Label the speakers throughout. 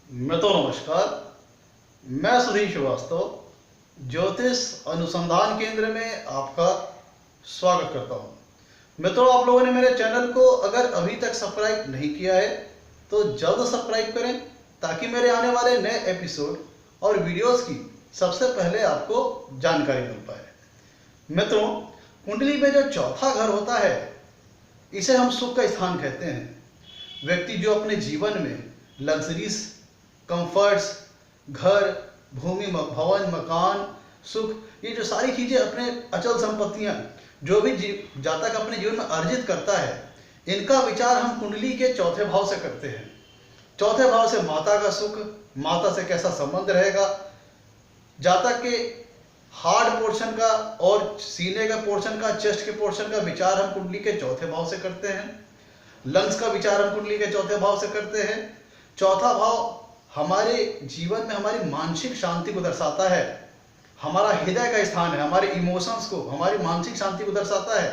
Speaker 1: नमस्कार। मैं सुधीर श्रीवास्तव ज्योतिष अनुसंधान केंद्र में आपका स्वागत करता हूं। मित्रों, आप लोगों ने मेरे चैनल को अगर अभी तक सब्सक्राइब नहीं किया है तो जल्द सब्सक्राइब करें ताकि मेरे आने वाले नए एपिसोड और वीडियोस की सबसे पहले आपको जानकारी मिल पाए। मित्रों, कुंडली में जो चौथा घर होता है इसे हम सुख का स्थान कहते हैं। व्यक्ति जो अपने जीवन में लग्जरीज, कंफर्ट्स, घर, भूमि, भवन, मकान, सुख, ये जो सारी चीजें, अपने अचल संपत्तियां जो भी जातक अपने जीवन में अर्जित करता है, इनका विचार हम कुंडली के चौथे भाव से करते हैं। चौथे भाव से माता का सुख, माता से कैसा संबंध रहेगा, जातक के हार्ड पोर्शन का और सीने का पोर्शन का, चेस्ट के पोर्शन का विचार हम कुंडली के चौथे भाव से करते हैं। लंग्स का विचार हम कुंडली के चौथे भाव से करते हैं। चौथा भाव हमारे जीवन में हमारी मानसिक शांति को दर्शाता है, हमारा हृदय का स्थान है, हमारे इमोशंस को, हमारी मानसिक शांति को दर्शाता है।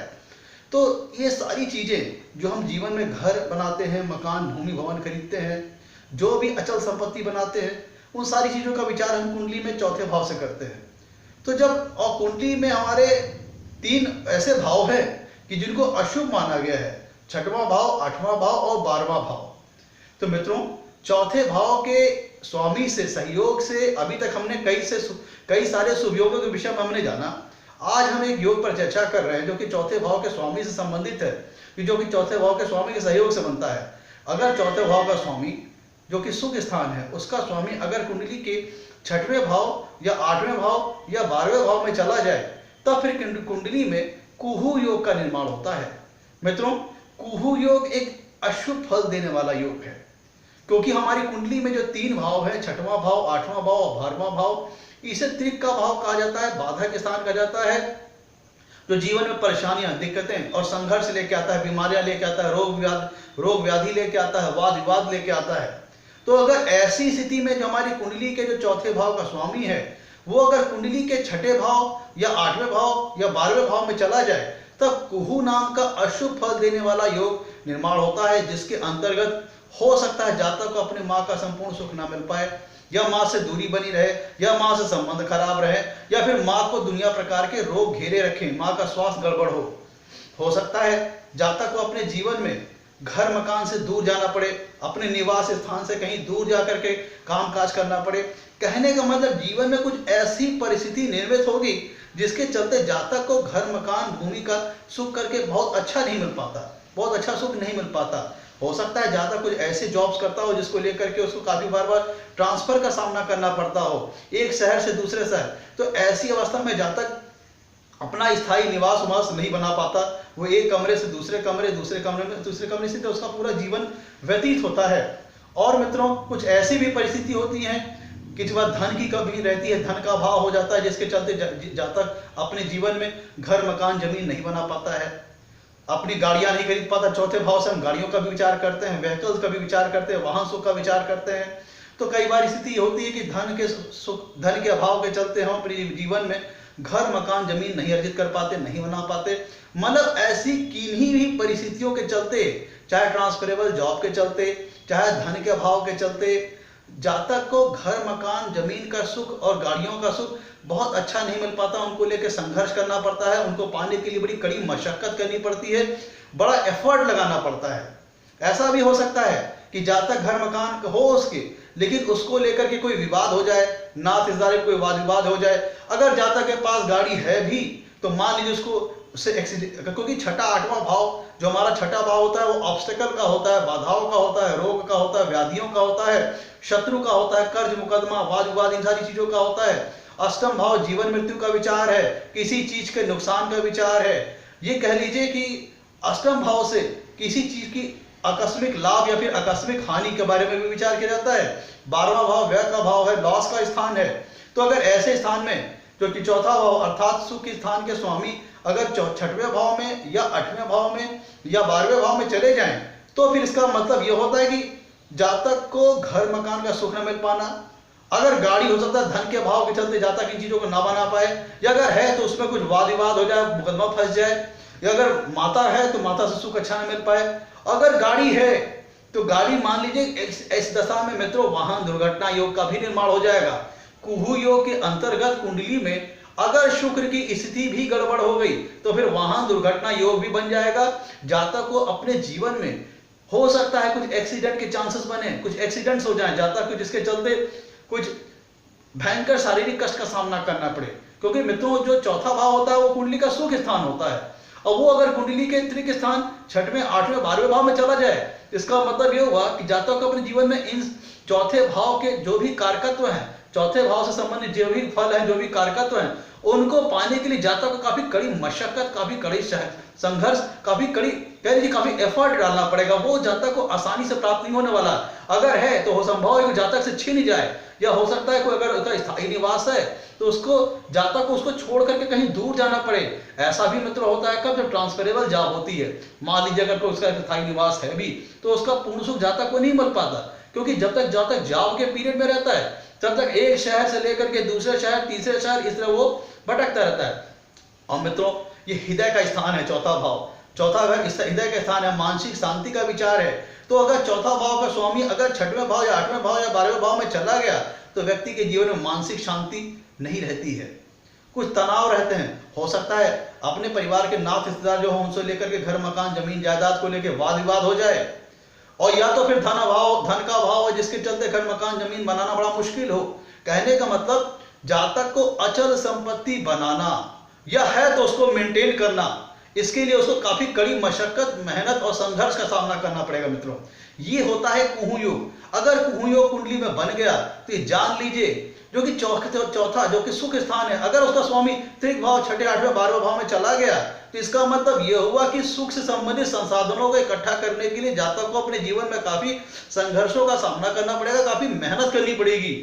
Speaker 1: तो ये सारी चीजें जो हम जीवन में घर बनाते हैं, मकान, भूमि, भवन खरीदते हैं, जो भी अचल संपत्ति बनाते हैं, उन सारी चीजों का विचार हम कुंडली में चौथे भाव से करते हैं। तो जब और कुंडली में हमारे 3 ऐसे भाव हैं कि जिनको अशुभ माना गया है, 6वां भाव, 8वां भाव और 12वां भाव। तो मित्रों, चौथे भाव के स्वामी से, सहयोग से अभी तक हमने कई सारे शुभ योगों के विषय में हमने जाना। आज हम एक योग पर चर्चा कर रहे हैं जो कि चौथे भाव के स्वामी से संबंधित है, जो कि चौथे भाव के स्वामी के सहयोग से बनता है। अगर चौथे भाव का स्वामी जो कि सुख स्थान है, उसका स्वामी अगर कुंडली के 6वें भाव या 8वें भाव या 12वें भाव में चला जाए, तब फिर कुंडली में कुहू योग का निर्माण होता है। मित्रों, कुहू योग एक अशुभ फल देने वाला योग है, क्योंकि हमारी कुंडली में जो 3 भाव है, 6वां भाव, 8वां भाव और 12वां भाव, इसे त्रिक का भाव कहा जाता है, बाधा के स्थान कहा जाता है, जो जीवन में परेशानियां, दिक्कतें और संघर्ष लेके आता है, बीमारियां लेके आता है, रोग व्याधि लेके आता है, वाद विवाद लेके आता है। तो अगर ऐसी स्थिति में जो हमारी कुंडली के जो चौथे भाव का स्वामी है, वो अगर कुंडली के 6ठे भाव या 8वें भाव या 12वें भाव में चला जाए, तब कुहू नाम का अशुभ फल देने वाला योग निर्माण होता है, जिसके अंतर्गत हो सकता है जातक को अपने माँ का संपूर्ण सुख ना मिल पाए, या माँ से दूरी बनी रहे, या माँ से संबंध खराब रहे, या फिर माँ को दुनिया प्रकार के रोग घेरे रखें, माँ का स्वास्थ्य गड़बड़ हो सकता है जातक को अपने जीवन में घर मकान से दूर जाना पड़े, अपने निवास स्थान से कहीं दूर जाकर के कामकाज करना पड़े। कहने का मतलब, जीवन में कुछ ऐसी परिस्थिति निर्मित होगी जिसके चलते जातक को घर मकान भूमि का सुख करके बहुत अच्छा नहीं मिल पाता, बहुत अच्छा सुख नहीं मिल पाता। हो सकता है जातक कुछ ऐसे जॉब्स करता हो जिसको लेकर के उसको काफी बार ट्रांसफर का सामना करना पड़ता हो, एक शहर से दूसरे शहर। तो ऐसी अवस्था में जातक अपना स्थायी निवास उमास नहीं बना पाता, वो एक कमरे से दूसरे कमरे से तो उसका पूरा जीवन व्यतीत होता है। और मित्रों, कुछ ऐसी भी परिस्थिति होती है कि जब धन की कमी रहती है, धन का अभाव हो जाता है, जिसके चलते जातक अपने जीवन में घर मकान जमीन नहीं बना पाता है, अपनी गाड़ियां नहीं खरीद पाता। चौथे भाव से हम गाड़ियों का भी विचार करते हैं, व्हीकल्स का भी विचार करते हैं, वाहन सुख का विचार करते हैं। तो कई बार स्थिति होती है कि धन के अभाव के चलते हम अपने जीवन में घर मकान जमीन नहीं अर्जित कर पाते, नहीं बना पाते। मतलब ऐसी किन्हीं भी परिस्थितियों के चलते, चाहे ट्रांसफरेबल जॉब के चलते, चाहे धन के अभाव के चलते, जातक को घर मकान जमीन का सुख और गाड़ियों का सुख बहुत अच्छा नहीं मिल पाता। उनको लेकर संघर्ष करना पड़ता है, उनको पाने के लिए बड़ी कड़ी मशक्कत करनी पड़ती है, बड़ा एफर्ट लगाना पड़ता है। ऐसा भी हो सकता है कि जातक घर मकान हो उसके, लेकिन उसको लेकर के कोई विवाद हो जाए, नात इज़ारे कोई वाद विवाद हो जाए। अगर जातक के पास गाड़ी है भी तो मान लीजिए उससे एक्सीडेंट, क्योंकि 6ठा 8वां भाव, जो हमारा 6ठा भाव होता है, वो ऑब्स्टेकल का होता है, बाधाओं का होता है, रोग का होता है, व्याधियों का होता है, शत्रु का होता है, कर्ज मुकदमा, वाद विवाद, इन सारी चीजों का होता है। अष्टम भाव जीवन मृत्यु का विचार है, किसी चीज के नुकसान का विचार है। ये कह लीजिए कि अष्टम भाव से किसी चीज की आकस्मिक लाभ या फिर आकस्मिक हानि के बारे में भी विचार किया जाता है। 12वां भाव व्यय का भाव है, लॉस का स्थान है। तो अगर ऐसे स्थान में जो कि चौथा भाव अर्थात सुख के स्थान के स्वामी अगर 6वें भाव में या 8वें भाव में या 12वें भाव में चले जाएं, तो फिर इसका मतलब यह होता है कि जातक को घर मकान का सुख न मिल पाना। अगर गाड़ी हो सकता है धन के भाव के चलते जातक इन चीजों को ना बना पाए, या अगर है तो उसमें कुछ वाद विवाद हो जाए, मुकदमा फंस जाए, या अगर माता है तो माता से सुख अच्छा न मिल पाए। अगर गाड़ी है तो गाड़ी मान लीजिए इस दशा में मित्रों वाहन दुर्घटना योग का भी निर्माण हो जाएगा। कुहू योग के अंतर्गत कुंडली में अगर शुक्र की स्थिति भी गड़बड़ हो गई तो फिर वाहन दुर्घटना योग भी बन जाएगा। जातक को अपने जीवन में हो सकता है कुछ एक्सीडेंट के चांसेस बने, कुछ एक्सीडेंट्स हो जाएं, जातक को जिसके चलते कुछ भयंकर शारीरिक कष्ट का सामना करना पड़े, क्योंकि मित्रों जो चौथा भाव होता है वो कुंडली का सुख स्थान होता है, और वो अगर कुंडली के त्रिक स्थान छठवें, आठवें, 12वें भाव में चला जाए, इसका मतलब ये हुआ कि जातक को अपने जीवन में इन चौथे भाव के जो भी कारकत्व हैं, चौथे भाव से संबंधित जो भी फल हैं, जो भी कारकत्व हैं, उनको पाने के लिए जातक को काफी कड़ी मशक्कत, काफी कड़ी संघर्ष, काफी कड़ी कह लीजिए काफी एफर्ट डालना पड़ेगा। वो जातक को आसानी से प्राप्त नहीं होने वाला। अगर है तो हो संभव है कि जातक से छीन जाए, या हो सकता है कोई अगर उसका स्थायी निवास है तो उसको जातक को उसको छोड़ करके कहीं दूर जाना पड़े। ऐसा भी मित्र होता है कब, जब ट्रांसफरेबल जॉब होती है। मान लीजिए अगर कोई उसका स्थायी निवास है भी तो उसका पूर्ण सुख जातक को नहीं मिल पाता, क्योंकि जब तक जातक जॉब के पीरियड में रहता है तब तक एक शहर से लेकर के दूसरे शहर, तीसरे शहर, इस तरह वो भटकता रहता है। और मित्रों ये हृदय का स्थान है, चौथा भाव, चौथा घर हृदय का स्थान है, मानसिक शांति का विचार है। तो अगर चौथा भाव का स्वामी अगर छठवें भाव या आठवें भाव या 12वें भाव में चला गया तो व्यक्ति के जीवन में मानसिक शांति नहीं रहती है, कुछ तनाव रहते हैं। हो सकता है अपने परिवार के नाथ रिश्तेदार जो हो उनसे लेकर के घर, मकान, जमीन, जायदाद को लेकर वाद विवाद हो जाए, और या तो फिर धन का भाव है जिसके चलते घर, मकान, जमीन बनाना बड़ा मुश्किल हो। कहने का मतलब जातक को अचल संपत्ति बनाना या है तो उसको मेंटेन करना, इसके लिए उसको काफी कड़ी मशक्कत, मेहनत और संघर्ष का सामना करना पड़ेगा मित्रों। ये होता है कुहू योग। अगर कुहू योग कुंडली में बन गया तो ये जान लीजिए जो कि चौथा जो कि सुख स्थान है, अगर उसका स्वामी त्रिक भाव, छठे, 8वें, 12वें भाव में चला गया तो इसका मतलब यह हुआ कि सुख से संबंधित संसाधनों को इकट्ठा करने के लिए जातक को अपने जीवन में काफी संघर्षों का सामना करना पड़ेगा, काफी मेहनत करनी पड़ेगी।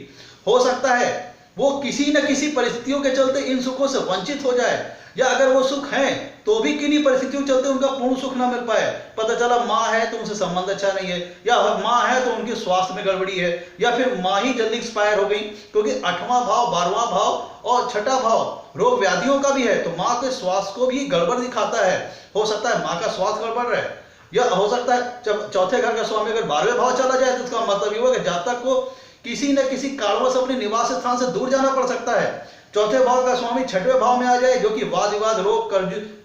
Speaker 1: हो सकता है वो किसी न किसी परिस्थितियों के चलते इन सुखों से वंचित हो जाए, या अगर वो सुख हैं तो भी किन्हीं परिस्थितियों के चलते उनका पूर्ण सुख ना मिल पाए। पता चला माँ है तो उनसे संबंध अच्छा नहीं है, या माँ है तो उनके स्वास्थ्य में गड़बड़ी है, या फिर माँ ही जल्दी एक्सपायर हो गई, क्योंकि 8वां भाव, 12वां भाव और 6ठा भाव रोग व्याधियों का भी है, तो माँ के स्वास्थ्य को भी गड़बड़ दिखाता है। हो सकता है माँ का स्वास्थ्य गड़बड़ रहे, या हो सकता है जब चौथे घर का स्वामी अगर 12वें भाव चला जाए तो उसका मतलब ये होगा कि जातक को किसी न किसी कारणवश अपने निवास स्थान से दूर जाना पड़ सकता है। चौथे भाव का स्वामी छठवें भाव में आ जाए जो कि वाद विवाद, रोग,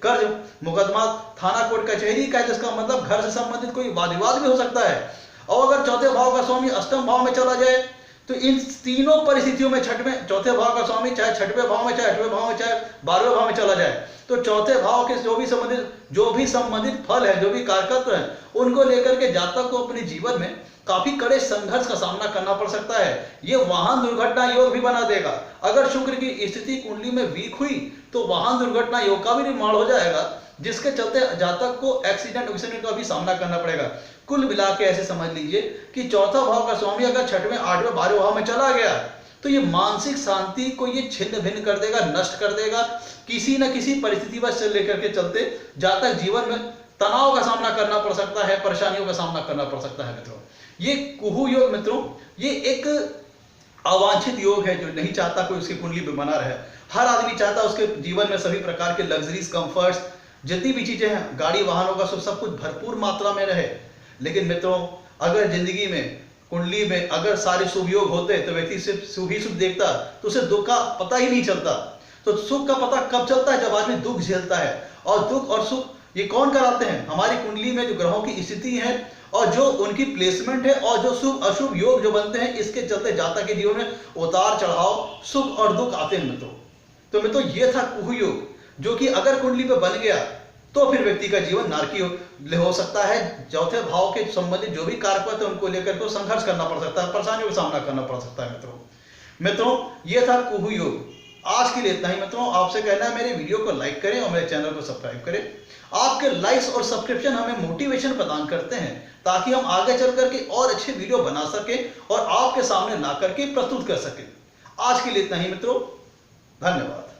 Speaker 1: कर्ज, मुकदमा, थाना, कोर्ट, कचहरी का है, जिसका मतलब घर से संबंधित कोई वाद विवाद भी हो सकता है। और अगर चौथे भाव का स्वामी अष्टम भाव में चला जाए तो इन तीनों परिस्थितियों में चौथे भाव का स्वामी चाहे छठवें भाव में, चाहे 8वें भाव में, चाहे 12वें भाव में चला जाए तो चौथे भाव के जो भी संबंधित फल है, जो भी कारकत्व है, उनको लेकर के जातक को अपने जीवन में काफी कड़े संघर्ष का सामना करना पड़ सकता है। ये वाहन दुर्घटना योग भी बना देगा। अगर शुक्र की स्थिति कुंडली में वीक हुई तो वाहन दुर्घटना योग का भी निर्माण हो जाएगा, जिसके चलते जातक को एक्सीडेंट का भी सामना करना पड़ेगा। कुल मिला के ऐसे समझ लीजिए कि चौथा भाव का स्वामी अगर छठवें, 8वें, 12वें भाव में चला गया तो ये मानसिक शांति को ये छिन्न भिन्न कर देगा, नष्ट कर देगा। किसी न किसी परिस्थिति वश से लेकर के चलते जातक जीवन में तनाव का सामना करना पड़ सकता है, परेशानियों का सामना करना पड़ सकता है मित्रों। ये कुहू योग मित्रों ये एक अवांछित योग है जो नहीं चाहता कोई उसकी कुंडली में बना रहे। हर आदमी चाहता है उसके जीवन में सभी प्रकार के लग्जरीज, कंफर्ट्स, जितनी भी चीजें हैं, गाड़ी वाहनों का सब कुछ भरपूर मात्रा में रहे। लेकिन मित्रों अगर जिंदगी में कुंडली में अगर सारे शुभ योग होते तो व्यक्ति सिर्फ शुभ ही शुभ देखता तो उसे दुख का पता ही नहीं चलता। तो सुख का पता कब चलता है? जब आदमी दुख झेलता है। और दुख और सुख ये कौन कराते हैं? हमारी कुंडली में जो ग्रहों की स्थिति है और जो उनकी प्लेसमेंट है और जो शुभ अशुभ योग जो बनते हैं, इसके चलते जातक के जीवन में उतार चढ़ाव, सुख और दुख आते हैं मित्रों। तो मित्रों ये था कुहू योग, जो कि अगर कुंडली पे बन गया तो फिर व्यक्ति का जीवन नारकीय हो सकता है। चौथे भाव के संबंधित जो भी कारक है उनको लेकर के संघर्ष करना पड़ सकता है, परेशानियों का सामना करना पड़ सकता है मित्रों ये था कुहू योग। आज के लिए इतना ही मित्रों। आपसे कहना है मेरे वीडियो को लाइक करें और मेरे चैनल को सब्सक्राइब करें। आपके लाइक्स और सब्सक्रिप्शन हमें मोटिवेशन प्रदान करते हैं ताकि हम आगे चल करके और अच्छे वीडियो बना सके और आपके सामने ला करके प्रस्तुत कर सके। आज के लिए इतना ही मित्रों, धन्यवाद।